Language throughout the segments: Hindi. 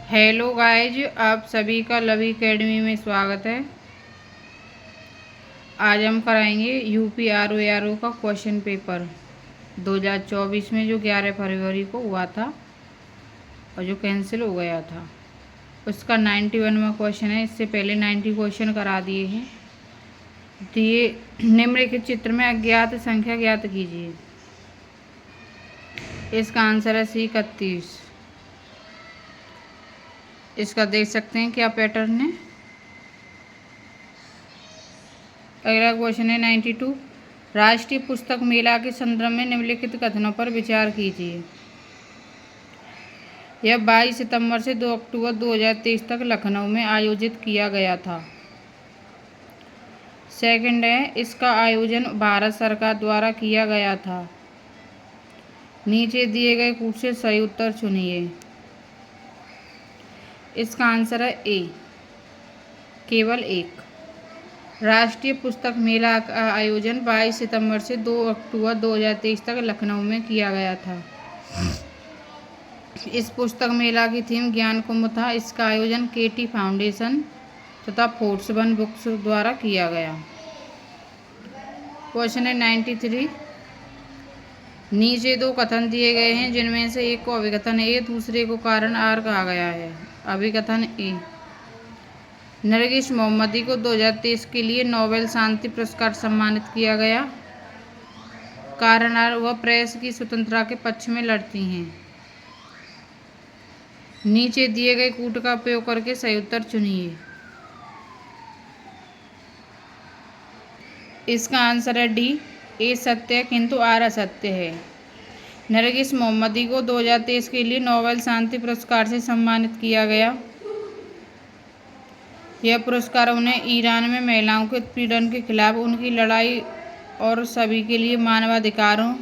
हेलो गाइज, आप सभी का लवी एकेडमी में स्वागत है। आज हम कराएंगे यूपी आरओ का क्वेश्चन पेपर 2024 में जो 11 फरवरी को हुआ था और जो कैंसिल हो गया था। उसका 91वां क्वेश्चन है। इससे पहले 90 क्वेश्चन करा दिए हैं। दिए निम्नलिखित चित्र में अज्ञात संख्या ज्ञात कीजिए। इसका आंसर है C 31। इसका देख सकते हैं क्या पैटर्न है। अगला क्वेश्चन है 92। राष्ट्रीय पुस्तक मेला के संदर्भ में निम्नलिखित कथनों पर विचार कीजिए। यह 22 सितंबर से 2 अक्टूबर 2023 तक लखनऊ में आयोजित किया गया था। सेकंड है, इसका आयोजन भारत सरकार द्वारा किया गया था। नीचे दिए गए कूट से सही उत्तर चुनिए। इसका आंसर है ए, केवल एक। राष्ट्रीय पुस्तक मेला का आयोजन 22 सितंबर से 2 अक्टूबर 2023 तक लखनऊ में किया गया था। इस पुस्तक मेला की थीम ज्ञान कुंभ था। इसका आयोजन केटी फाउंडेशन तथा फोर्ट्सवन बुक्स द्वारा किया गया। क्वेश्चन है 93। नीचे दो कथन दिए गए हैं जिनमें से एक को अभिकथन ए, दूसरे को कारण आर कहा गया है। अभिकथन ए, नरगिस मोहम्मदी को 2023 के लिए नोबेल शांति पुरस्कार सम्मानित किया गया। कारण आर, वह प्रेस की स्वतंत्रता के पक्ष में लड़ती हैं। नीचे दिए गए कूट का उपयोग करके सही उत्तर चुनिए। इसका आंसर है डी, ए सत्य है किंतु आर असत्य है। नरगिस मोहम्मदी को 2023 के लिए नोबेल शांति पुरस्कार से सम्मानित किया गया। यह पुरस्कार उन्हें ईरान में महिलाओं के उत्पीड़न के खिलाफ उनकी लड़ाई और सभी के लिए मानवाधिकारों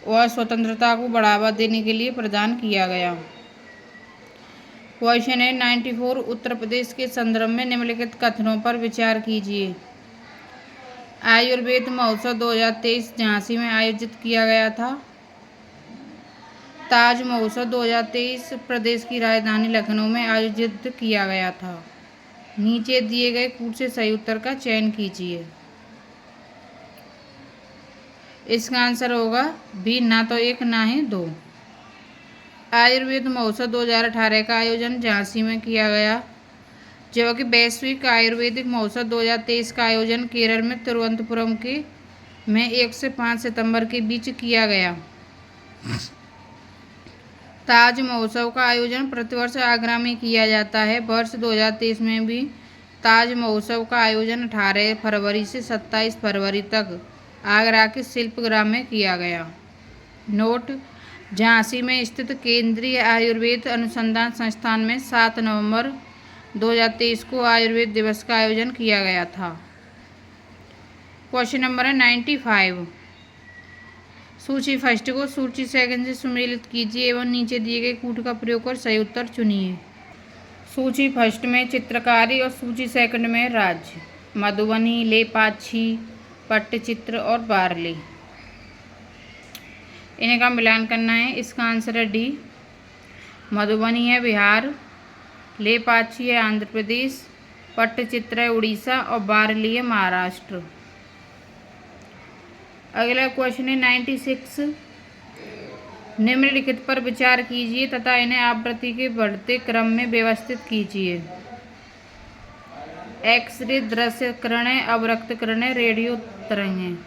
व स्वतंत्रता को बढ़ावा देने के लिए प्रदान किया गया। क्वेश्चन है 94। उत्तर प्रदेश के संदर्भ में निम्नलिखित कथनों पर विचार कीजिए। आयुर्वेद महोत्सव 2023 झांसी में आयोजित किया गया था। ताज महोत्सव 2023 प्रदेश की राजधानी लखनऊ में आयोजित किया गया था। नीचे दिए गए कूट से सही उत्तर का चयन कीजिए। इसका आंसर होगा बी, ना तो एक ना ही दो। आयुर्वेद महोत्सव 2018 का आयोजन झांसी में किया गया, जबकि वैश्विक आयुर्वेदिक महोत्सव 2023 का आयोजन केरल में तिरुवनंतपुरम में 1 से 5 सितंबर के बीच किया गया। ताज महोत्सव का आयोजन प्रतिवर्ष आगरा में किया जाता है। वर्ष 2023 में भी ताज महोत्सव का आयोजन 18 फरवरी से 27 फरवरी तक आगरा के शिल्पग्राम में किया गया। नोट, झांसी में स्थित केंद्रीय आयुर्वेद अनुसंधान संस्थान में 7 नवंबर 2023 को आयुर्वेद दिवस का आयोजन किया गया था। क्वेश्चन नंबर है 95। सूची फर्स्ट को सूची सेकंड से सुमेलित कीजिए एवं नीचे दिए गए कूट का प्रयोग कर सही उत्तर चुनिए। सूची फर्स्ट में चित्रकारी और सूची सेकंड में राज्य। मधुबनी, लेपाक्षी, पट्टचित्र और बार्ली, इनका मिलान करना है। इसका आंसर है डी, मधुबनी है बिहार, लेपाक्षी है आंध्र प्रदेश, पट्टचित्र है उड़ीसा और बार्ली है महाराष्ट्र। अगला क्वेश्चन है 96। निम्नलिखित पर विचार कीजिए तथा इन्हें आवृत्ति के बढ़ते क्रम में व्यवस्थित कीजिए। एक्स-रे दृश्य किरणें, अवरक्त किरणें, रेडियो तरंगें।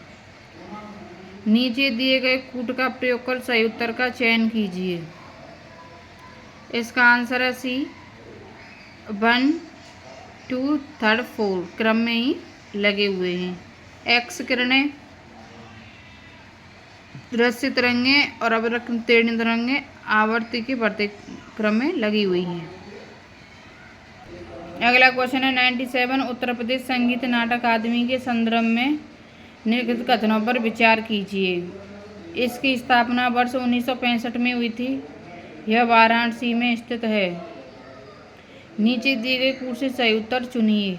नीचे दिए गए कूट का प्रयोग कर सही उत्तर का चयन कीजिए। इसका आंसर है सी, 1, 2, 3, 4 क्रम में ही लगे हुए हैं। एक्स किरणें, दृश्य तरंगें और अवरक्त तरंगें आवर्ती के बढ़ते क्रम में लगी हुई हैं। अगला क्वेश्चन है 97। उत्तर प्रदेश संगीत नाटक अकादमी के संदर्भ में निम्नलिखित कथनों पर विचार कीजिए। इसकी स्थापना वर्ष 1965 में हुई थी। यह वाराणसी में स्थित है। नीचे दिए गए कूट से सही उत्तर चुनिए।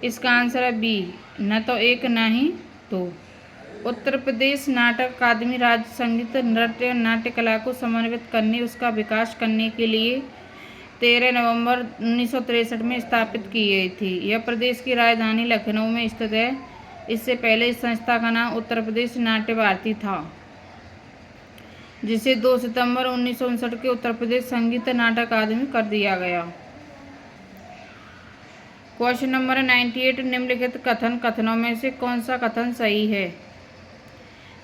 इसका आंसर है बी, न तो एक ना ही दो। उत्तर प्रदेश नाटक अकादमी राज्य संगीत नृत्य नाट्य कला को समन्वित करने उसका विकास करने के लिए 13 नवंबर 1963 में स्थापित की गई थी। यह प्रदेश की राजधानी लखनऊ में स्थित है। इससे पहले इस संस्था का नाम उत्तर प्रदेश नाट्य भारती था, जिसे 2 सितंबर 1959 के उत्तर प्रदेश संगीत नाटक अकादमी कर दिया गया। क्वेश्चन नंबर 98, निम्नलिखित कथनों में से कौन सा कथन सही है?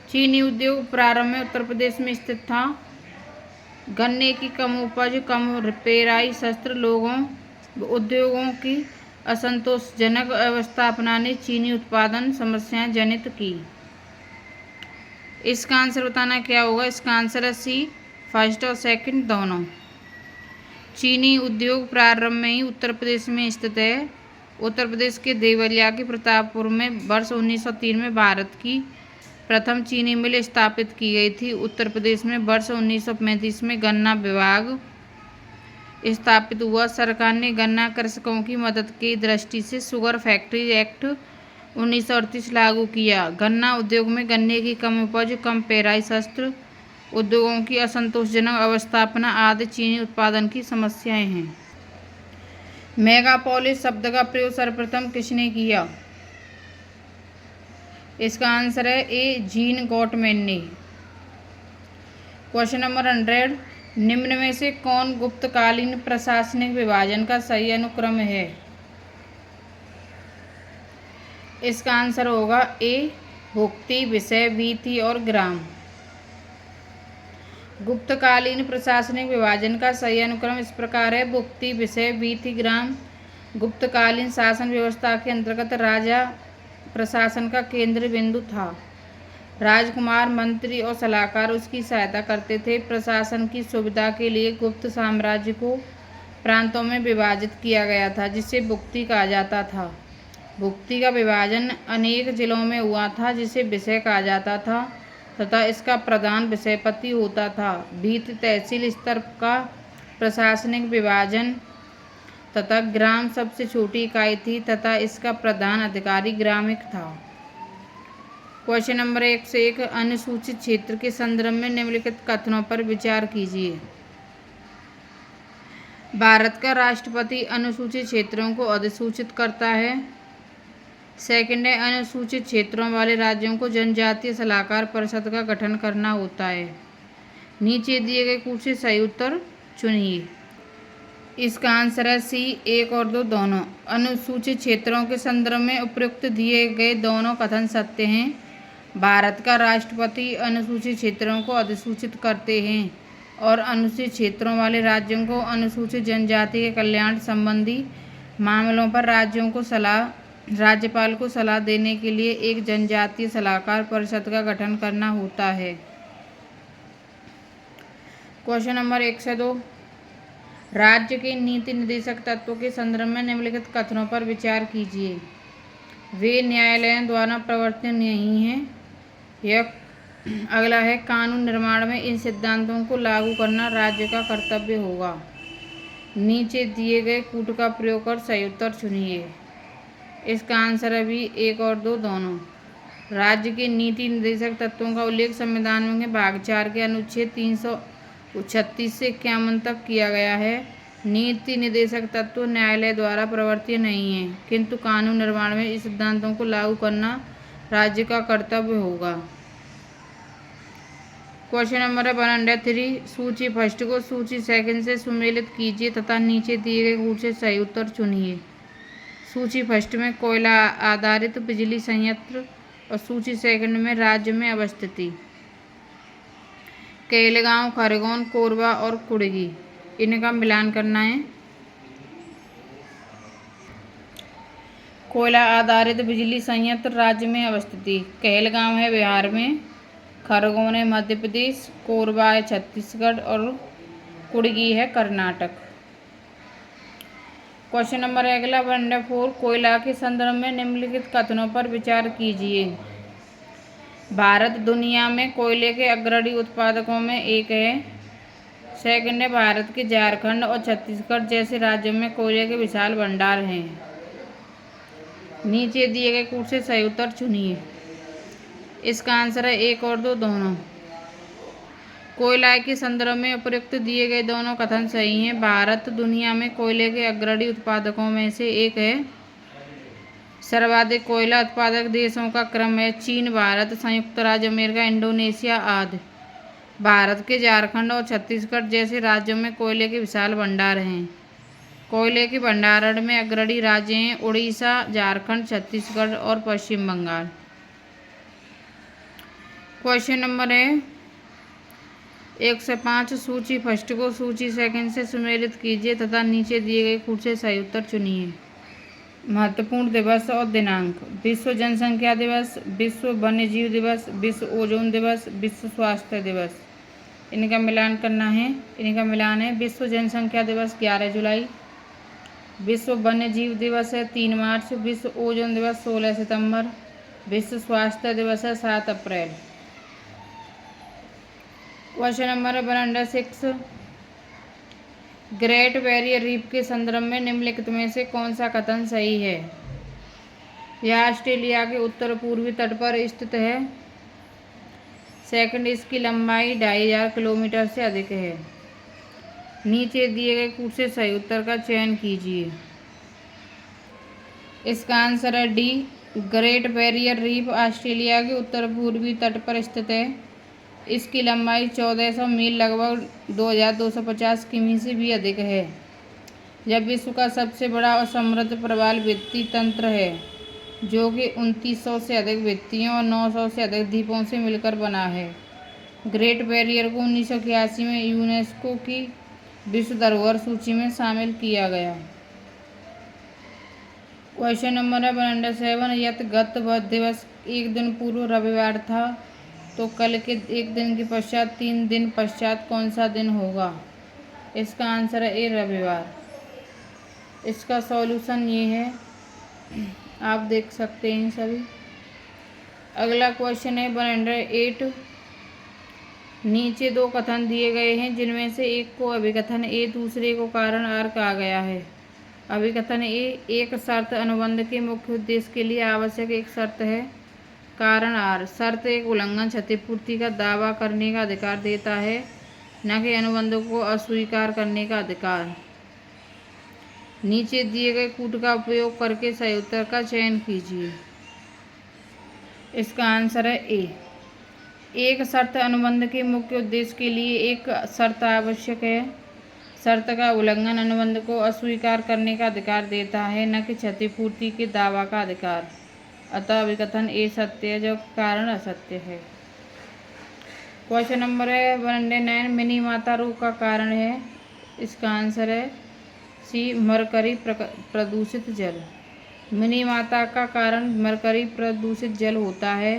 चीनी उद्योग प्रारंभ में उत्तर प्रदेश में स्थित था। गन्ने की कम उपज, कम पेराई शस्त्र, उद्योगों की असंतोषजनक अवस्थापना ने चीनी उत्पादन समस्याएं जनित की। इसका आंसर बताना क्या होगा? इसका आंसर है सी, फर्स्ट और सेकंड दोनों। चीनी उद्योग प्रारंभ में ही उत्तर प्रदेश में स्थित है। उत्तर प्रदेश के देवरिया के प्रतापपुर में वर्ष 1903 में भारत की प्रथम चीनी मिल स्थापित की गई थी। उत्तर प्रदेश में वर्ष 1935 में गन्ना विभाग स्थापित हुआ। सरकार ने गन्ना कृषकों की मदद की दृष्टि से शुगर फैक्ट्री एक्ट 1938 लागू किया। गन्ना उद्योग में गन्ने की कम उपज, कम पेराई शस्त्र, उद्योगों की असंतोषजनक अवस्थापना आदि चीनी उत्पादन की समस्याएं हैं। मेगापोलिस शब्द का प्रयोग सर्वप्रथम किसने किया? इसका आंसर है ए, जीन गॉटमैन ने। क्वेश्चन नंबर 100, निम्न में से कौन गुप्तकालीन प्रशासनिक विभाजन का सही अनुक्रम है? इसका आंसर होगा ए, भुक्ति, विषय, वीथी और ग्राम। गुप्तकालीन प्रशासनिक विभाजन का सही अनुक्रम इस प्रकार है: भुक्ति, विषय, वीथी, ग्राम। गुप्तकालीन शासन व्यवस्था के अंतर्गत राजा प्रशासन का केंद्र बिंदु था। राजकुमार, मंत्री और सलाहकार उसकी सहायता करते थे। प्रशासन की सुविधा के लिए गुप्त साम्राज्य को प्रांतों में विभाजित किया गया था, जिसे भुक्ति कहा जाता था। भुक्ति का विभाजन अनेक जिलों में हुआ था, जिसे विषय कहा जाता था तथा इसका प्रधान विषयपति होता था। वीथी तहसील स्तर का प्रशासनिक विभाजन तथा ग्राम सबसे छोटी इकाई थी तथा इसका प्रधान अधिकारी ग्रामिक था। क्वेश्चन नंबर 1 से 1, अनुसूचित क्षेत्र के संदर्भ में निम्नलिखित कथनों पर विचार कीजिए। भारत का राष्ट्रपति अनुसूचित क्षेत्रों को अधिसूचित करता है। सेकंड है, अनुसूचित क्षेत्रों वाले राज्यों को जनजातीय सलाहकार परिषद का गठन करना होता है। नीचे दिए गए कुछ से सही उत्तर चुनिए। इसका आंसर है सी, 1 और 2 दोनों। अनुसूचित क्षेत्रों के संदर्भ में उपयुक्त दिए गए दोनों कथन सत्य हैं। भारत का राष्ट्रपति अनुसूचित क्षेत्रों को अधिसूचित करते हैं और अनुसूचित क्षेत्रों वाले राज्यों को अनुसूचित जनजाति के कल्याण संबंधी मामलों पर राज्यपाल को सलाह देने के लिए एक जनजातीय सलाहकार परिषद का गठन करना होता है। क्वेश्चन नंबर 1 से 2, राज्य के नीति निर्देशक तत्वों के संदर्भ में निम्नलिखित कथनों पर विचार कीजिए। वे न्यायालयों द्वारा प्रवर्तित नहीं हैं। यह अगला है, कानून निर्माण में इन सिद्धांतों को लागू करना राज्य का कर्तव्य होगा। नीचे दिए गए कूट का प्रयोग कर सही उत्तर चुनिए। इसका आंसर है भी 1 और 2 दोनों। राज्य के नीति निर्देशक तत्वों का उल्लेख संविधान में भाग 4 के अनुच्छेद 336 से 51 तक किया गया है। नीति निर्देशक तत्व न्यायालय द्वारा प्रवर्तित नहीं है, किंतु कानून निर्माण में इस सिद्धांतों को लागू करना राज्य का कर्तव्य होगा। क्वेश्चन नंबर 103, सूची फर्स्ट को सूची सेकंड से सुमेलित कीजिए तथा नीचे दिए गए कूट से सही उत्तर चुनिए। सूची फर्स्ट में कोयला आधारित बिजली संयंत्र और सूची सेकंड में राज्य में अवस्थिति। केलगांव, खरगोन, कोरबा और कुड़गी, इनका मिलान करना है। कोयला आधारित बिजली संयंत्र राज्य में अवस्थिति। केलगांव है बिहार में, खरगोन है मध्य प्रदेश, कोरबा है छत्तीसगढ़ और कुड़गी है कर्नाटक। क्वेश्चन नंबर अगला 104, कोयला के संदर्भ में निम्नलिखित कथनों पर विचार कीजिए। भारत दुनिया में कोयले के अग्रणी उत्पादकों में एक है। सेकंड है, भारत के झारखंड और छत्तीसगढ़ जैसे राज्यों में कोयले के विशाल भंडार हैं। नीचे दिए गए कूट से सही उत्तर चुनिए। इसका आंसर है 1 और 2 दोनों। कोयला के संदर्भ में उपयुक्त दिए गए दोनों कथन सही हैं। भारत दुनिया में कोयले के अग्रणी उत्पादकों में से एक है। सर्वाधिक कोयला उत्पादक देशों का क्रम है चीन, भारत, संयुक्त राज्य अमेरिका, इंडोनेशिया आदि। भारत के झारखंड और छत्तीसगढ़ जैसे राज्यों में कोयले के विशाल भंडार हैं। कोयले के भंडारण में अग्रणी राज्य हैं उड़ीसा, झारखंड, छत्तीसगढ़ और पश्चिम बंगाल। क्वेश्चन नंबर है 1 से 5 सूची फर्स्ट को सूची सेकंड से सुमेलित कीजिए तथा नीचे दिए गए कूट से सही उत्तर चुनिए। महत्वपूर्ण दिवस और दिनांक: विश्व जनसंख्या दिवस, विश्व वन्यजीव दिवस, विश्व ओजोन दिवस, विश्व स्वास्थ्य दिवस। इनका मिलान करना है। इनका मिलान है। विश्व जनसंख्या दिवस 11 जुलाई, विश्व वन्यजीव दिवस है 3 मार्च, विश्व ओजोन दिवस 16 सितंबर, विश्व स्वास्थ्य दिवस है 7 अप्रैल। Question number 106 Great Barrier Reef के संदर्भ में निम्नलिखित में से कौन सा कथन सही है? यह ऑस्ट्रेलिया के उत्तर पूर्वी तट पर स्थित है। सेकंड, इसकी लंबाई 2500 किलोमीटर से अधिक है। नीचे दिए गए कूट से सही उत्तर का चयन कीजिए। इसका आंसर है D. Great Barrier reef Australia के उत्तर पूर्वी तट पर स्थित है। इसकी लंबाई 1400 मील लगभग 2250 किमी से भी अधिक है। यह विश्व का सबसे बड़ा और समृद्ध प्रवाल भित्ति तंत्र है जो कि 2900 से अधिक भित्तियों और 900 से अधिक द्वीपों से मिलकर बना है। ग्रेट बैरियर को 1981 में यूनेस्को की विश्व धरोहर सूची में शामिल किया गया। क्वेश्चन नंबर है 107 यदि गत दिवस एक दिन पूर्व रविवार था तो कल के एक दिन के पश्चात 3 दिन पश्चात कौन सा दिन होगा? इसका आंसर है ए रविवार। इसका सॉल्यूशन ये है, आप देख सकते हैं सभी। अगला क्वेश्चन है 108 नीचे 2 कथन दिए गए हैं जिनमें से एक को अभिकथन ए दूसरे को कारण आर कहा गया है। अभिकथन ए एक शर्त अनुबंध के मुख्य उद्देश्य के लिए आवश्यक एक शर्त है। कारण आर शर्त एक उल्लंघन क्षतिपूर्ति का दावा करने का अधिकार देता है, न कि अनुबंध को अस्वीकार करने का अधिकार। नीचे दिए गए कूट का उपयोग करके सही उत्तर का चयन कीजिए। इसका आंसर है ए। एक शर्त अनुबंध के मुख्य उद्देश्य के लिए एक शर्त आवश्यक है। शर्त का उल्लंघन अनुबंध को अस्वीकार करने का अधिकार देता है, न कि क्षतिपूर्ति के दावा का अधिकार। अतः अभिकथन ए सत्य है जो कारण असत्य है। क्वेश्चन नंबर है 109 मिनी माता रोग का कारण है। इसका आंसर है सी मरकरी प्रदूषित जल। मिनी माता का कारण मरकरी प्रदूषित जल होता है।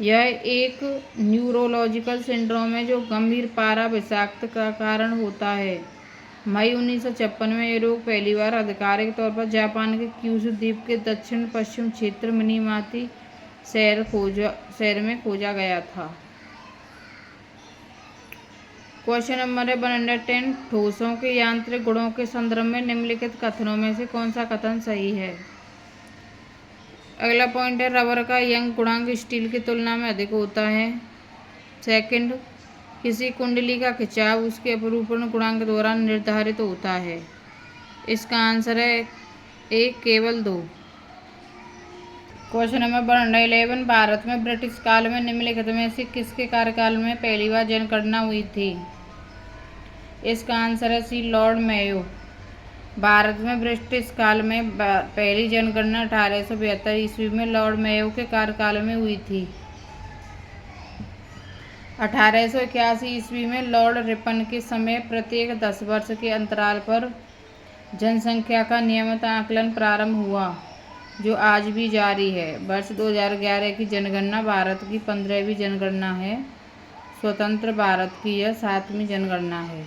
यह एक न्यूरोलॉजिकल सिंड्रोम है जो गंभीर पारा विषाक्त का कारण होता है। मई 1956 में ये रोग पहली बार आधिकारिक तौर पर जापान के क्यूशू द्वीप के दक्षिण पश्चिम क्षेत्र मिनीमाती शहर में खोजा गया था। क्वेश्चन नंबर है 110 ठोसों के यांत्रिक गुणों के संदर्भ में निम्नलिखित कथनों में से कौन सा कथन सही है? अगला पॉइंट है रबर का यंग गुणांक स्टील की तुलना में अधिक होता है। सेकंड, किसी कुंडली का खिंचाव उसके अपरूपण गुणांक द्वारा निर्धारित होता है। इसका आंसर है ए केवल 2। क्वेश्चन नंबर 111 भारत में ब्रिटिश काल में निम्नलिखित में से किसके कार्यकाल में पहली बार जनगणना हुई थी? इसका आंसर है सी लॉर्ड मेयो। भारत में ब्रिटिश काल में पहली जनगणना 1872 ईस्वी में लॉर्ड मेयो के कार्यकाल में हुई थी। 1881 ईस्वी में लॉर्ड रिपन के समय प्रत्येक 10 वर्ष के अंतराल पर जनसंख्या का नियमित आकलन प्रारंभ हुआ जो आज भी जारी है। वर्ष 2011 की जनगणना भारत की 15वीं जनगणना है। स्वतंत्र भारत की यह 7वीं जनगणना है।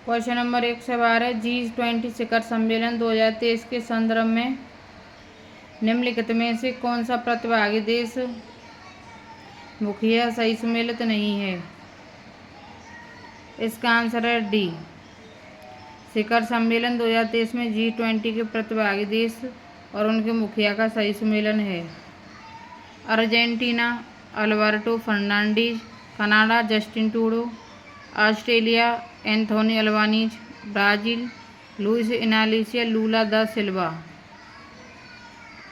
क्वेश्चन नंबर 112 G20 शिखर सम्मेलन 2023 के संदर्भ में निम्नलिखित में से कौन सा प्रतिभागी देश मुखिया सही सम्मिलित नहीं है? इसका आंसर है डी। शिखर सम्मेलन 2023 में G20 के प्रतिभागी देश और उनके मुखिया का सही सुमेलन है। Argentina Alberto Fernandez, Canada Justin Trudeau, Australia Anthony Albanese, Brazil Luis Inacio Lula da Silva.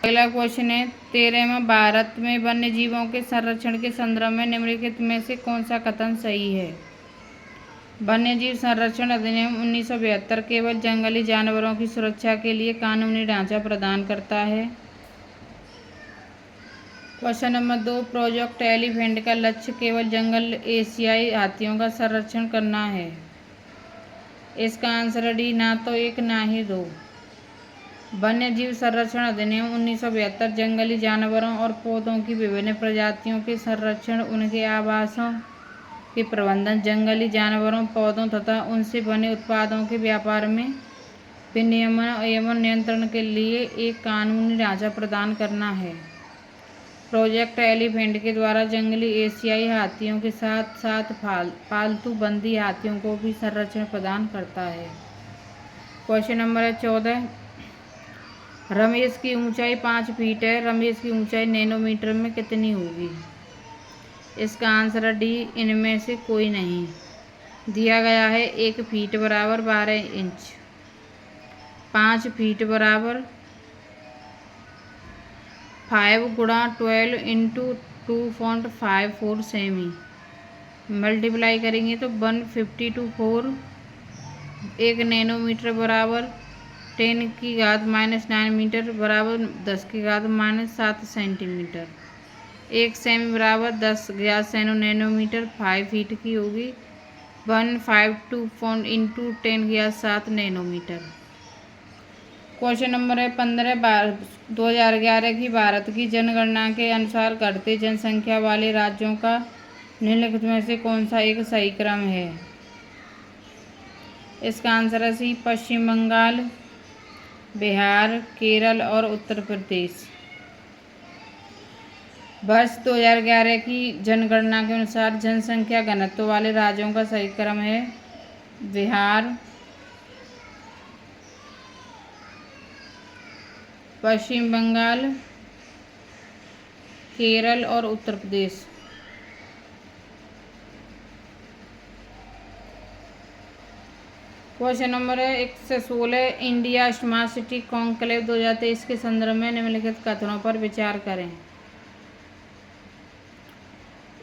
अगला क्वेश्चन है 13वां, भारत में वन्य जीवों के संरक्षण के संदर्भ में निम्नलिखित में से कौन सा कथन सही है? वन्य जीव संरक्षण अधिनियम 1972 केवल जंगली जानवरों की सुरक्षा के लिए कानूनी ढांचा प्रदान करता है। क्वेश्चन नंबर 2, प्रोजेक्ट एलिफेंट का लक्ष्य केवल जंगल एशियाई हाथियों का संरक्षण करना है। इसका आंसर है डी, ना तो 1 ना ही 2। वन्य जीव संरक्षण अधिनियम 1972 जंगली जानवरों और पौधों की विभिन्न प्रजातियों के संरक्षण, उनके आवासों के प्रबंधन, जंगली जानवरों, पौधों तथा उनसे बने उत्पादों के व्यापार में विनियमन एवं नियंत्रण के लिए एक कानूनी ढांचा प्रदान करना है। प्रोजेक्ट एलिफेंट के द्वारा जंगली एशियाई हाथियों के साथ साथ पालतू बंदी हाथियों को भी संरक्षण प्रदान करता है। क्वेश्चन नंबर 14, रमेश की ऊंचाई 5 फीट है, रमेश की ऊंचाई नैनोमीटर में कितनी होगी? इसका आंसर है डी, इनमें से कोई नहीं। दिया गया है 1 फीट बराबर 12 इंच, 5 फीट बराबर 5 गुणा 12 इंटू 2.54 सेमी, मल्टीप्लाई करेंगे तो 152.4। 1 नैनोमीटर बराबर 10 की घात -9 मीटर बराबर 10 की घात -7 सेंटीमीटर। 1 सेमी बराबर 10 ज्ञात सैनो नैनोमीटर, 5 फीट की होगी 152 इंटू 10 ज्ञात 7 नैनोमीटर। क्वेश्चन नंबर 15, 2011 की भारत की जनगणना के अनुसार घटती जनसंख्या वाले राज्यों का निम्नलिखित में से कौन सा एक सही क्रम है? इसका आंसर है सी, पश्चिम बंगाल, बिहार, केरल और उत्तर प्रदेश। वर्ष 2011 की जनगणना के अनुसार जनसंख्या घनत्व वाले राज्यों का सही क्रम है बिहार, पश्चिम बंगाल, केरल और उत्तर प्रदेश। क्वेश्चन नंबर 1 से 16, इंडिया स्मार्ट सिटी कॉन्क्लेव 2023 के संदर्भ में निम्नलिखित कथनों पर विचार करें।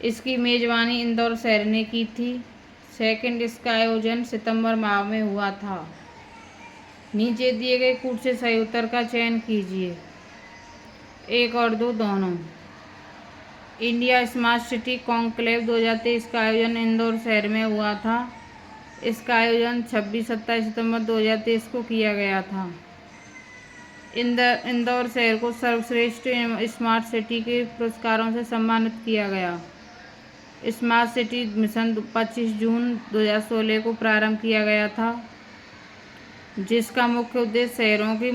इसकी मेजबानी इंदौर शहर ने की थी। सेकंड, इसका आयोजन सितंबर माह में हुआ था। नीचे दिए गए कूट से सही उत्तर का चयन कीजिए, 1 और 2 दोनों। इंडिया स्मार्ट सिटी कॉन्क्लेव 2023 का आयोजन इंदौर शहर में हुआ था। इसका आयोजन 26-27 सितंबर 2023 को किया गया था। इंदौर शहर को सर्वश्रेष्ठ स्मार्ट सिटी के पुरस्कारों से सम्मानित किया गया। स्मार्ट सिटी मिशन 25 जून 2016 को प्रारंभ किया गया था, जिसका मुख्य उद्देश्य शहरों की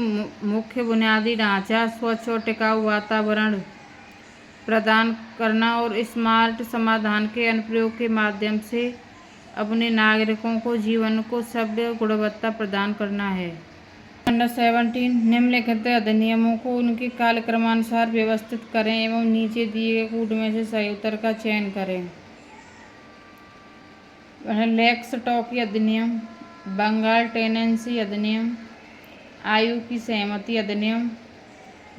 मुख्य बुनियादी ढांचा, स्वच्छ और टिकाऊ वातावरण प्रदान करना और स्मार्ट समाधान के अनुप्रयोग के माध्यम से अपने नागरिकों को जीवन को सभ्य गुणवत्ता प्रदान करना है। नंबर 17, निम्नलिखित अधिनियमों को उनके कालक्रमानुसार व्यवस्थित करें एवं नीचे दिए गए कूट में से सही उत्तर का चयन करें। लेक्स टॉकी अधिनियम, बंगाल टेनेंसी अधिनियम, आयु की सहमति अधिनियम,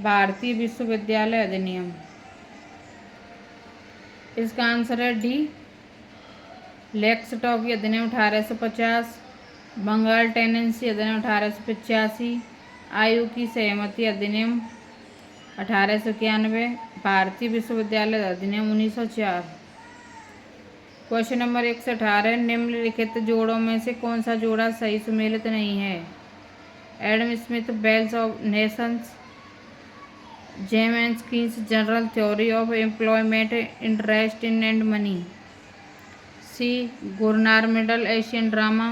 भारतीय विश्वविद्यालय अधिनियम। इसका आंसर है डी, लेक्स टॉकी अधिनियम 1850, बंगाल टेनेंसी अधिनियम 1885, आयु की सहमति अधिनियम 1891, भारतीय विश्वविद्यालय अधिनियम 1904। क्वेश्चन नंबर 1 से 18, निम्नलिखित जोड़ों में से कौन सा जोड़ा सही सुमेलित नहीं है? Adam Smith Wealth of Nations, James Keynes General Theory of Employment, Interest in and Money. C, Gunnar Myrdal Asian Drama.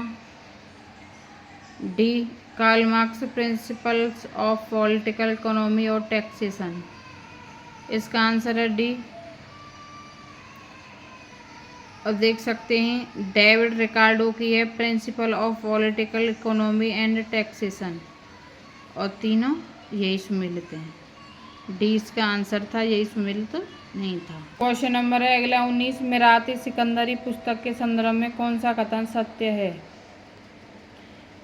D, Karl Marx Principles of political Economy और टैक्सेशन। इसका आंसर है डी। और देख सकते हैं डेविड रिकार्डो की है principle of political economy and taxation, और तीनों यही सुमिलित हैं। डी इसका आंसर था, यही सुमिलित नहीं था। क्वेश्चन नंबर है अगला 19, मिरात सिकंदरी पुस्तक के संदर्भ में कौन सा कथन सत्य है?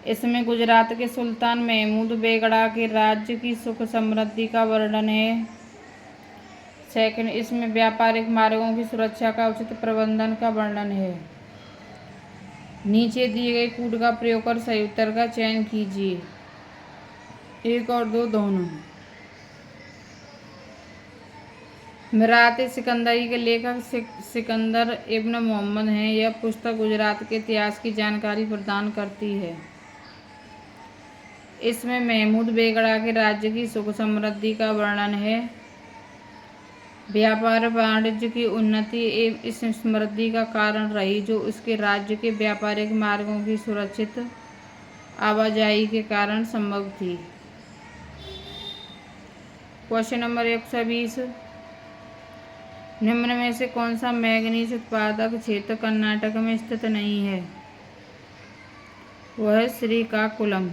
इसमें गुजरात के सुल्तान महमूद बेगड़ा के राज्य की सुख समृद्धि का वर्णन है। सेकंड, इसमें व्यापारिक मार्गों की सुरक्षा का उचित प्रबंधन का वर्णन है। नीचे दिए गए कूट का प्रयोग कर सही उत्तर का चयन कीजिए। 1 और 2 दोनों। मिरात सिकंदरी के लेखक सिकंदर इब्न मोहम्मद हैं। यह पुस्तक गुजरात के इतिहास की जानकारी प्रदान करती है। इसमें महमूद बेगड़ा के राज्य की सुख समृद्धि का वर्णन है। व्यापार वाणिज्य की उन्नति एवं इस समृद्धि का कारण रही, जो उसके राज्य के व्यापारिक मार्गों की सुरक्षित आवाजाही के कारण संभव थी। क्वेश्चन नंबर 120, निम्न में से कौन सा मैंगनीज उत्पादक क्षेत्र कर्नाटक में स्थित नहीं है? वह है श्रीकाकुलम।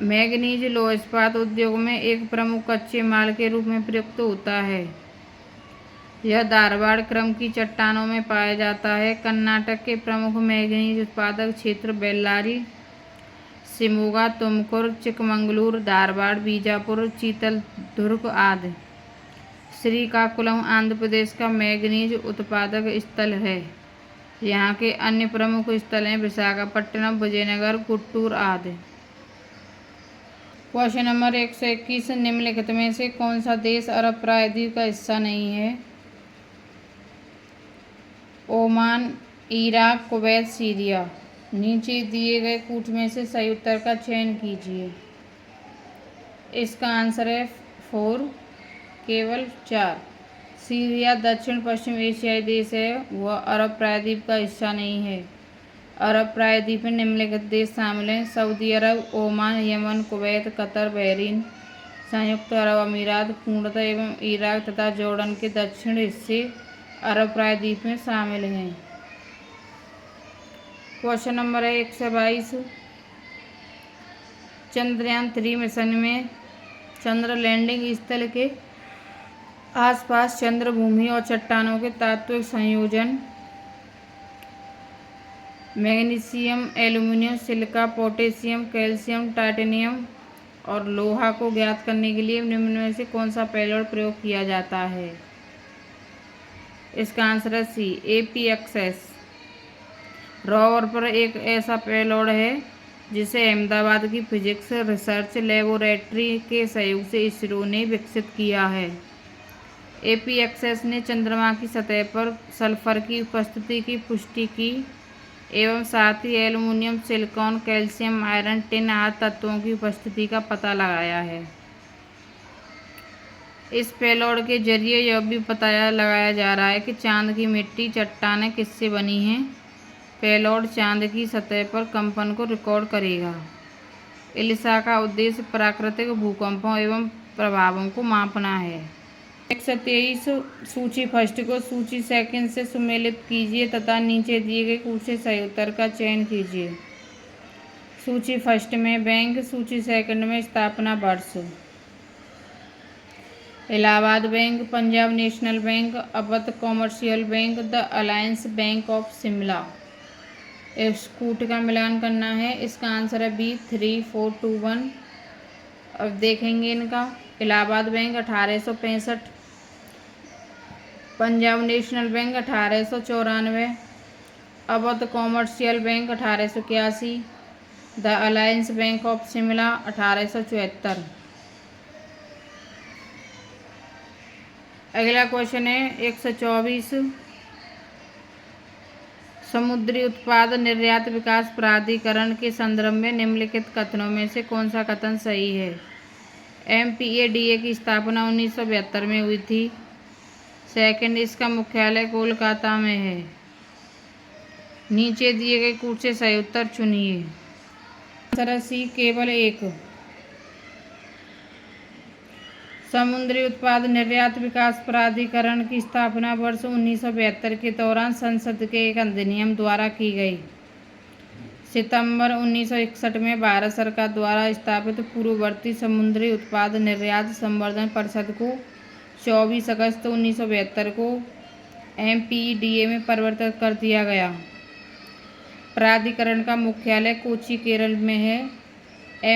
मैंगनीज लौह इस्पात उद्योग में एक प्रमुख कच्चे माल के रूप में प्रयुक्त होता है। यह धारवाड़ क्रम की चट्टानों में पाया जाता है। कर्नाटक के प्रमुख मैंगनीज उत्पादक क्षेत्र बेल्लारी, शिमोगा, तुमकुर, चिकमंगलूर, धारवाड़, बीजापुर, चित्रदुर्ग आदि। श्रीकाकुलम आंध्र प्रदेश का मैंगनीज उत्पादक स्थल है। यहाँ के अन्य प्रमुख स्थल हैं विशाखापट्टनम, विजयनगर, गुंटूर आदि। क्वेश्चन नंबर 121, निम्नलिखित में से कौन सा देश अरब प्रायद्वीप का हिस्सा नहीं है? Oman, Iraq, Kuwait, Syria. नीचे दिए गए कूट में से सही उत्तर का चयन कीजिए। इसका आंसर है 4, केवल 4। सीरिया दक्षिण पश्चिम एशियाई देश है, वह अरब प्रायद्वीप का हिस्सा नहीं है। अरब प्रायद्वीप में निम्नलिखित देश शामिल हैं: Saudi Arab, Oman, Yemen, Kuwait, Qatar, Bahrain, संयुक्त अरब अमीरात पूर्णतः एवं इराक तथा जॉर्डन के दक्षिण हिस्से अरब प्रायद्वीप में शामिल हैं। क्वेश्चन नंबर है 122, चंद्रयान 3 मिशन में चंद्र लैंडिंग स्थल के आसपास चंद्र भूमि और चट्टानों के तात्विक संयोजन magnesium, aluminium, silica, potassium, calcium, titanium और लोहा को ज्ञात करने के लिए निम्न में से कौन सा पेलोड प्रयोग किया जाता है? इसका आंसर है सी, APXS। रोवर पर एक ऐसा पेलोड है जिसे अहमदाबाद की फिजिक्स रिसर्च लेबोरेटरी के सहयोग से इसरो ने विकसित किया है। APXS ने चंद्रमा की सतह पर सल्फर की उपस्थिति की पुष्टि की एवं साथ ही aluminium, silicon, calcium, iron, tin आदि तत्वों की उपस्थिति का पता लगाया है। इस पेलोड के जरिए यह भी पता लगाया जा रहा है कि चांद की मिट्टी चट्टानें किससे बनी हैं। पेलोड चांद की सतह पर कंपन को रिकॉर्ड करेगा। एलिसा का उद्देश्य प्राकृतिक भूकंपों एवं प्रभावों को मापना है। 123, सूची फर्स्ट को सूची सेकंड से सुमेलित कीजिए तथा नीचे दिए गए कूट से सही उत्तर का चयन कीजिए। सूची फर्स्ट में बैंक, सूची सेकंड में स्थापना वर्ष। Allahabad bank, Punjab national bank, Awadh commercial bank, the alliance bank of Shimla. इस कूट का मिलान करना है। इसका आंसर है B, 3, 4, 2, 1। अब देखेंगे इनका। Allahabad bank 1865, Punjab national bank 1894, Awadh commercial bank 1881, the alliance bank of Shimla 1874। अगला क्वेश्चन है 124, समुद्री उत्पाद निर्यात विकास प्राधिकरण के संदर्भ में निम्नलिखित कथनों में से कौन सा कथन सही है? MPADA की स्थापना 1972 में हुई थी। सेकंड, इसका मुख्यालय कोलकाता में है। नीचे दिए गए कूट से सही उत्तर चुनिए। आंसर सी, केवल 1। समुद्री उत्पाद निर्यात विकास प्राधिकरण की स्थापना वर्ष 1972 के दौरान संसद के एक अधिनियम द्वारा की गई। सितंबर 1961 में भारत सरकार द्वारा स्थापित पूर्ववर्ती समुद्री उत्पाद निर्यात संवर्धन परिषद को 24 अगस्त 1972 को MPDA में परिवर्तित कर दिया गया। प्राधिकरण का मुख्यालय कोच्चि, केरल में है।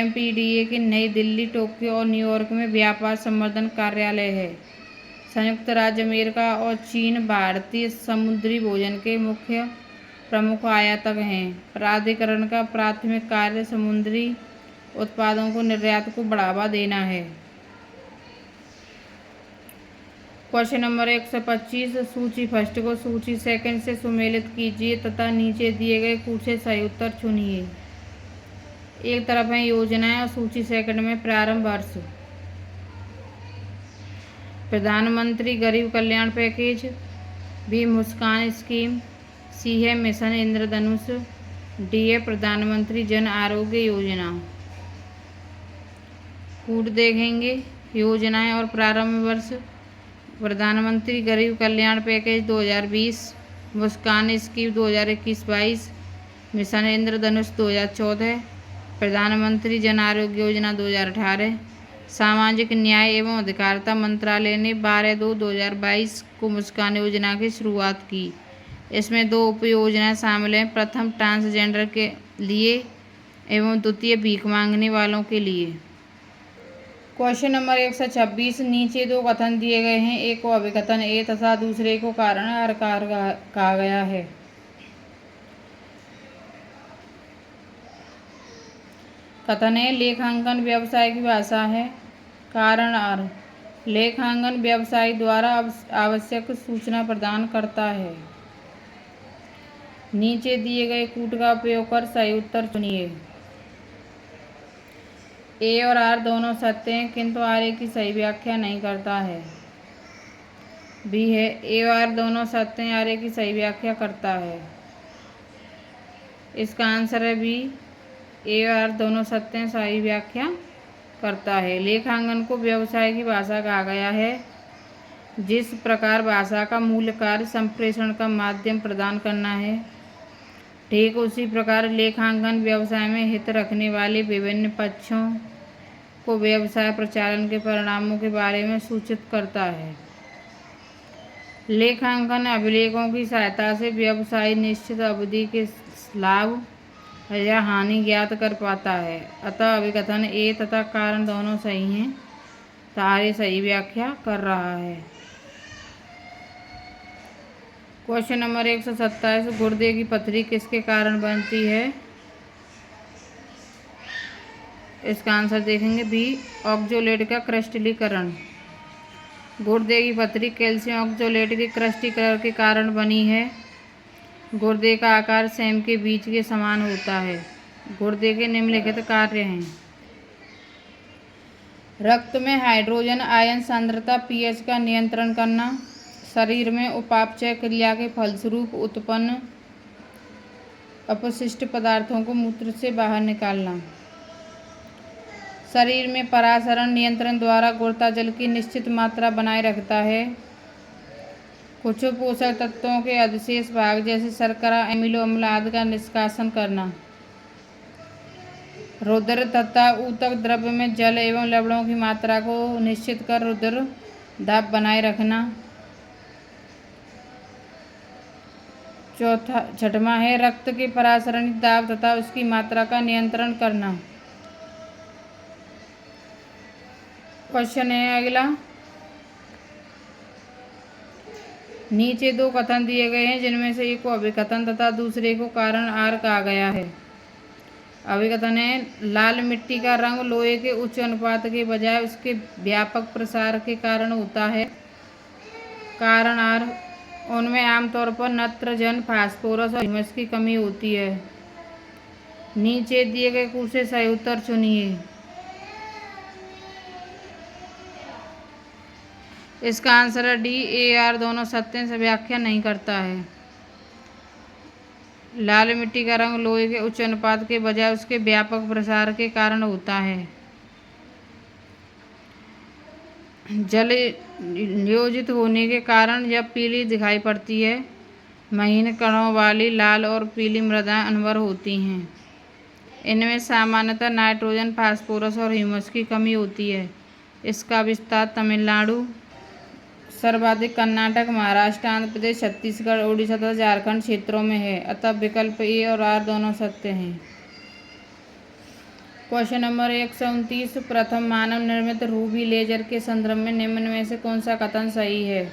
MPDA के नई दिल्ली, टोक्यो और न्यूयॉर्क में व्यापार संवर्धन कार्यालय है। संयुक्त राज्य अमेरिका और चीन भारतीय समुद्री भोजन के मुख्य प्रमुख आयातक हैं। प्राधिकरण का प्राथमिक कार्य समुद्री उत्पादों को निर्यात को बढ़ावा देना है। क्वेश्चन नंबर 125, सूची फर्स्ट को सूची सेकंड से सुमेलित कीजिए तथा नीचे दिए गए कूट से सही उत्तर चुनिए। एक तरफ है योजनाएं और सूची सेकंड में प्रारंभ वर्ष। प्रधानमंत्री गरीब कल्याण पैकेज, बी मुस्कान स्कीम, सी है मिशन इंद्रधनुष, डी है प्रधानमंत्री जन आरोग्य योजना। कूट देखेंगे। योजनाएं और प्रारंभ वर्ष। प्रधानमंत्री गरीब कल्याण पैकेज 2020, मुस्कान स्कीम 2021-22, मिशन इंद्रधनुष 2014, प्रधानमंत्री जन आरोग्य योजना 2018। सामाजिक न्याय एवं अधिकारिता मंत्रालय ने 12/2/2022 को मुस्कान योजना की शुरुआत की। इसमें 2 उप योजनाएं शामिल हैं। प्रथम ट्रांसजेंडर के लिए एवं द्वितीय भीख मांगने वालों के लिए। क्वेश्चन नंबर 126, नीचे 2 कथन दिए गए हैं। एक को अभिकथन ए तथा दूसरे को कारण आर कहा गया है। कथन है, लेखांकन व्यवसाय की भाषा है। कारण आर, लेखांकन व्यवसायी द्वारा आवश्यक सूचना प्रदान करता है। नीचे दिए गए कूट का उपयोग कर सही उत्तर चुनिए। ए और आर दोनों सत्य हैं, किंतु आर ए की सही व्याख्या नहीं करता है। बी है, ए और आर दोनों सत्य हैं, आर ए की सही व्याख्या करता है। इसका आंसर है बी, ए और आर दोनों सत्य हैं, सही व्याख्या करता है। लेखांकन को व्यवसाय की भाषा कहा गया है। जिस प्रकार भाषा का मूल कार्य संप्रेषण का माध्यम प्रदान करना है, ठीक उसी प्रकार लेखांकन व्यवसाय में हित रखने वाले विभिन्न पक्षों को व्यवसाय प्रचालन के परिणामों के बारे में सूचित करता है। लेखांकन अभिलेखों की सहायता से व्यवसायी निश्चित अवधि के लाभ या हानि ज्ञात कर पाता है। अतः अभिकथन ए तथा कारण दोनों सही हैं, तारे सही व्याख्या कर रहा है। क्वेश्चन नंबर 127, गुर्दे की पथरी किसके कारण बनती है? इसका आंसर देखेंगे बी, ऑक्जेलेट का क्रिस्टलीकरण। गुर्दे की पथरी कैल्शियम ऑक्जेलेट के क्रिस्टलीकरण के कारण बनी है। गुर्दे का आकार सेम के बीज के समान होता है। गुर्दे के निम्नलिखित कार्य हैं। रक्त में हाइड्रोजन आयन सांद्रता पीएच का नियंत्रण करना, शरीर में उपापचय क्रिया के फलस्वरूप उत्पन्न अपशिष्ट पदार्थों को मूत्र से बाहर निकालना, शरीर में परासरण नियंत्रण द्वारा गुर्दा जल की निश्चित मात्रा बनाए रखता है। कुछ पोषक तत्वों के अधिशेष भाग जैसे शर्करा, एमिनो अम्ल आदि का निष्कासन करना, रुधिर तथा ऊतक द्रव्य में जल एवं लवणों की मात्रा को निश्चित कर रुधिर दाब बनाए रखना। छठवां है रक्त के परासरणी दाब तथा उसकी मात्रा का नियंत्रण करना। क्वेश्चन है अगला, नीचे 2 कथन दिए गए हैं जिनमें से एक को अभिकथन तथा दूसरे को कारण आर कहा गया है। अभिकथन है, लाल मिट्टी का रंग लोहे के उच्च अनुपात के बजाय उसके व्यापक प्रसार के कारण होता है। कारण आर, उनमें आमतौर पर नत्रजन, फास्फोरस और ह्यूमस की कमी होती है। नीचे दिए गए कूट से सही उत्तर चुनिए। इसका आंसर है डी, ए आर दोनों सत्य से व्याख्या नहीं करता है। लाल मिट्टी का रंग लोहे के उच्च अनुपात के बजाय उसके व्यापक प्रसार के कारण होता है। जल नियोजित होने के कारण जब पीली दिखाई पड़ती है, महीन कणों वाली लाल और पीली मृदाएं अनवर होती हैं। इनमें सामान्यतः नाइट्रोजन, फास्फोरस और ह्यूमस की कमी होती है। इसका विस्तार तमिलनाडु, सर्वाधिक कर्नाटक, महाराष्ट्र, आंध्र प्रदेश, छत्तीसगढ़, उड़ीसा तथा झारखंड क्षेत्रों में है। अतः विकल्प ए और आर दोनों सत्य हैं। क्वेश्चन नंबर 129, प्रथम मानव निर्मित रूबी लेजर के संदर्भ में निम्न में से कौन सा कथन सही है?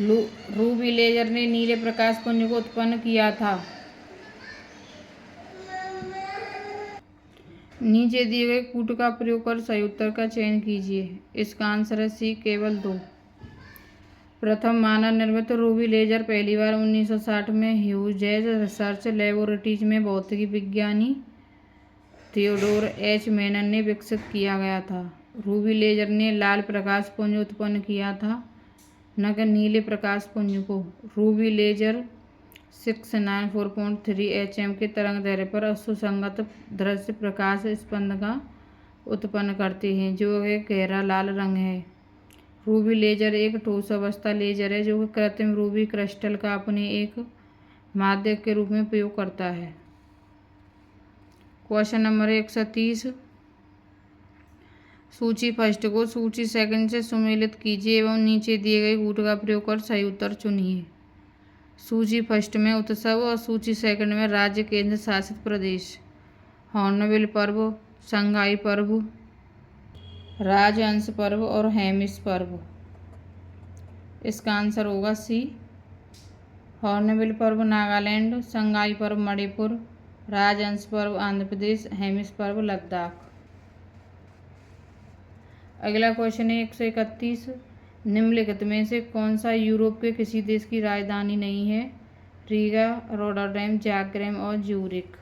रूबी लेजर ने नीले प्रकाश पुंज को उत्पन्न किया था। नीचे दिए गए कूट का प्रयोग कर सही उत्तर का चयन कीजिए। इसका आंसर है सी, केवल 2। प्रथम मानव निर्मित रूबी लेजर पहली बार 1960 में ह्यूजेस रिसर्च लेबोरेटरीज में भौतिकी विज्ञानी थियोडोर एच मेनन ने विकसित किया गया था। रूबी लेजर ने लाल प्रकाश पुंज उत्पन्न किया था, न कि नीले प्रकाश पुंज को। रूबी लेजर 694.3 HM के तरंग दैर्ध्य पर सुसंगत दृश्य प्रकाश स्पंद का उत्पन्न करते हैं, जो एक गहरा लाल रंग है। रूबी लेजर एक ठोस अवस्था लेजर है, जो कि कृत्रिम रूबी क्रिस्टल का अपने एक माध्यक के रूप में प्रयोग करता है। क्वेश्चन नंबर 130, सूची फर्स्ट को सूची सेकंड से सुमेलित कीजिए एवं नीचे दिए गए कूट का प्रयोग कर सही उत्तर चुनिए। सूची फर्स्ट में उत्सव और सूची सेकंड में राज्य केंद्र शासित प्रदेश। हॉर्नबिल पर्व, संगाई पर्व, राजहंस पर्व और हेमिस पर्व। इसका आंसर होगा सी। हॉर्नबिल पर्व नागालैंड, संगाई पर्व मणिपुर, राजहंस पर्व आंध्र प्रदेश, हेमिस पर्व लद्दाख। अगला क्वेश्चन है 131, निम्नलिखित में से कौन सा यूरोप के किसी देश की राजधानी नहीं है? रीगा, रोटरडैम, जाग्रेब और ज्यूरिख।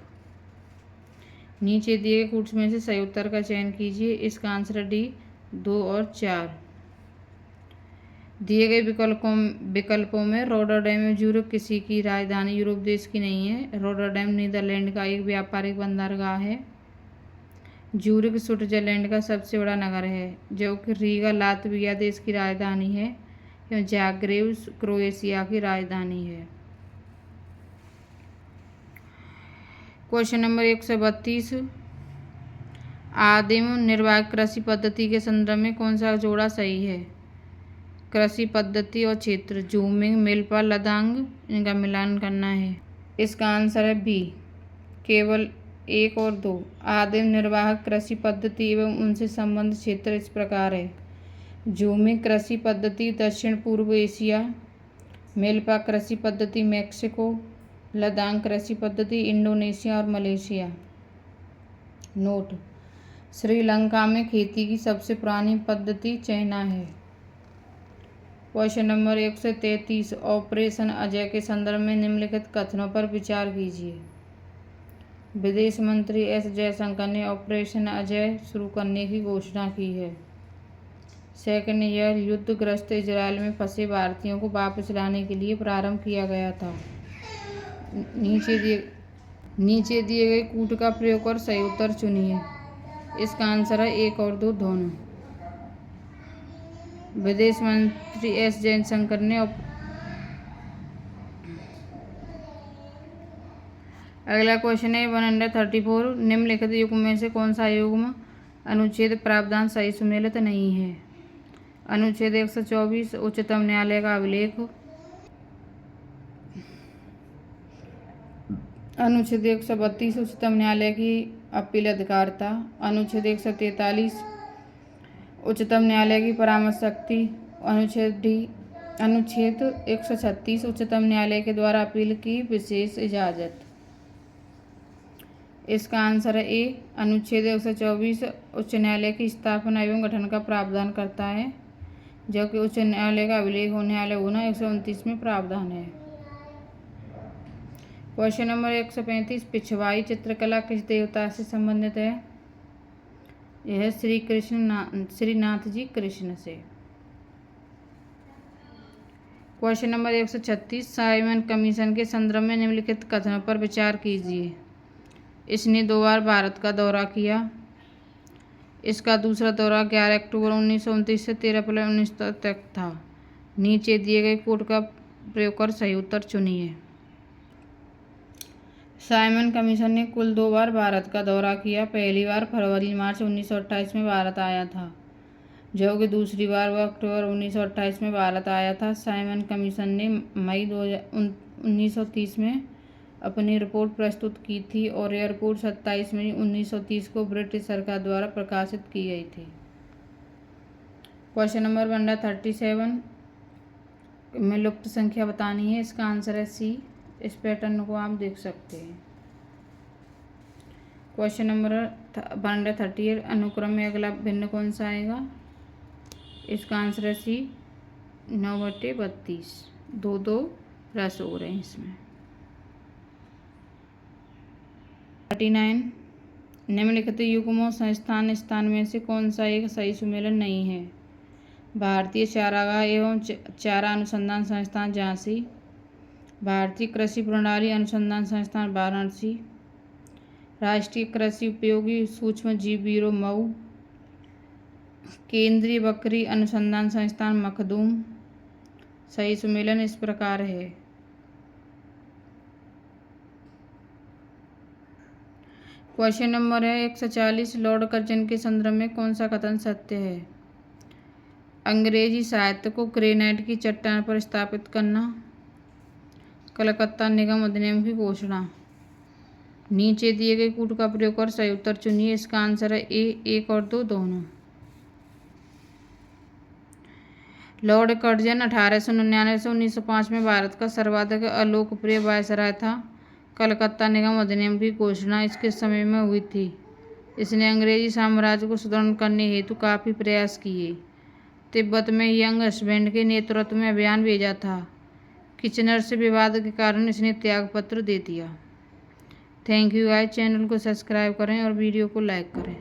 नीचे दिए गए कूट्स में से सही उत्तर का चयन कीजिए। इसका आंसर डी, 2 और 4। दिए गए विकल्पों में रोटरडैम और ज्यूरिख किसी की राजधानी यूरोप देश की नहीं है। रोटरडैम नीदरलैंड का एक व्यापारिक बंदरगाह है। ज्यूरिख स्विट्जरलैंड का सबसे बड़ा नगर है, जबकि रीगा लातविया देश की राजधानी है एवं जाग्रेब क्रोएशिया की राजधानी है। क्वेश्चन नंबर 132, आदिम निर्वाह कृषि पद्धति के संदर्भ में कौन सा जोड़ा सही है? कृषि पद्धति और क्षेत्र, जूमिंग, मिल्पा, लदांग, इनका मिलान करना है। इसका आंसर है बी, केवल 1 और 2। आदिम निर्वाह कृषि पद्धति एवं उनसे संबंधित क्षेत्र इस प्रकार है। जूमिंग कृषि पद्धति दक्षिण पूर्व एशिया, मिल्पा कृषि पद्धति मैक्सिको, लदांग कृषि पद्धति इंडोनेशिया और मलेशिया। नोट, श्रीलंका में खेती की सबसे पुरानी पद्धति चाइना है। क्वेश्चन नंबर 133, ऑपरेशन अजय के संदर्भ में निम्नलिखित कथनों पर विचार कीजिए। विदेश मंत्री एस जयशंकर ने ऑपरेशन अजय शुरू करने की घोषणा की है। सेकंड, यह युद्धग्रस्त इजरायल में फंसे भारतीयों को वापस लाने के लिए प्रारंभ किया गया था। नीचे दिए गए कूट का प्रयोग कर सही उत्तर चुनिए। इसका आंसर है 1 और 2 दोनों। विदेश मंत्री एस जयशंकर ने अगला क्वेश्चन है 134, निम्नलिखित युग्म में से कौन सा युग्म अनुच्छेद प्रावधान सही सुमेलित नहीं है? अनुच्छेद 124 उच्चतम न्यायालय का अभिलेख, अनुच्छेद 132 उच्चतम न्यायालय की अपील अधिकारिता, अनुच्छेद 143 उच्चतम न्यायालय की परामर्श शक्ति, अनुच्छेद 136 उच्चतम न्यायालय के द्वारा अपील की विशेष इजाज़त। इसका आंसर है ए, अनुच्छेद 124 उच्च न्यायालय की स्थापना एवं गठन का प्रावधान करता है, जबकि उच्च न्यायालय का अभिलेख न्यायालय होना 129 में प्रावधान है। क्वेश्चन नंबर 135, पिछवाई चित्रकला किस देवता से संबंधित है? यह श्रीनाथ जी कृष्ण से। क्वेश्चन नंबर 136, साइमन कमीशन के संदर्भ में निम्नलिखित कथनों पर विचार कीजिए। इसने 2 बार भारत का दौरा किया। इसका दूसरा दौरा 11 अक्टूबर 1929 से 13 अप्रैल 19 तक था। नीचे दिए गए कोड का प्रयोग कर सही उत्तर चुनिए। साइमन कमीशन ने कुल 2 बार भारत का दौरा किया। पहली बार फरवरी मार्च 1928 में भारत आया था, जो कि दूसरी बार वह अक्टूबर 1928 में भारत आया था। साइमन कमीशन ने मई 1930 में अपनी रिपोर्ट प्रस्तुत की थी और यह रिपोर्ट 27 मई 1930 को ब्रिटिश सरकार द्वारा प्रकाशित की गई थी। क्वेश्चन नंबर 137 में लुप्त संख्या बतानी है। इसका आंसर है सी। इस पैटर्न को आप देख सकते हैं। क्वेश्चन नंबर 138 अनुक्रम में अगला भिन्न कौन सा आएगा? इसका आंसर है सी 9/32। 2 प्लस हो रहे हैं इसमें। 39 निम्नलिखित युग्मों संस्थान स्थान में से कौन सा एक सही सुमेलन नहीं है? भारतीय चारागाह एवं चारा अनुसंधान संस्थान झांसी, भारतीय कृषि प्रणाली अनुसंधान संस्थान वाराणसी, राष्ट्रीय कृषि उपयोगी सूक्ष्म जीव ब्यूरो मऊ, केंद्रीय बकरी अनुसंधान संस्थान मखदूम। सही सुमेलन इस प्रकार है। क्वेश्चन नंबर है 140 लॉर्ड कर्जन के संदर्भ में कौन सा कथन सत्य है? अंग्रेजी साहित्य को ग्रेनाइट की चट्टान पर स्थापित करना, कलकत्ता निगम अधिनियम की घोषणा। नीचे दिए गए कूट का प्रयोग कर सही उत्तर चुनिए। इसका आंसर है ए 1 और 2 दोनों। लॉर्ड कर्जन 1899 से 1905 में भारत का सर्वाधिक अलोकप्रिय वायसराय था। कलकत्ता निगम अधिनियम की घोषणा इसके समय में हुई थी। इसने अंग्रेजी साम्राज्य को सुदृढ़ करने हेतु काफ़ी प्रयास किए। तिब्बत में यंग हस्बैंड के नेतृत्व में अभियान भेजा था। किचनर से विवाद के कारण इसने त्यागपत्र दे दिया। Thank you guys. चैनल को सब्सक्राइब करें और वीडियो को लाइक करें।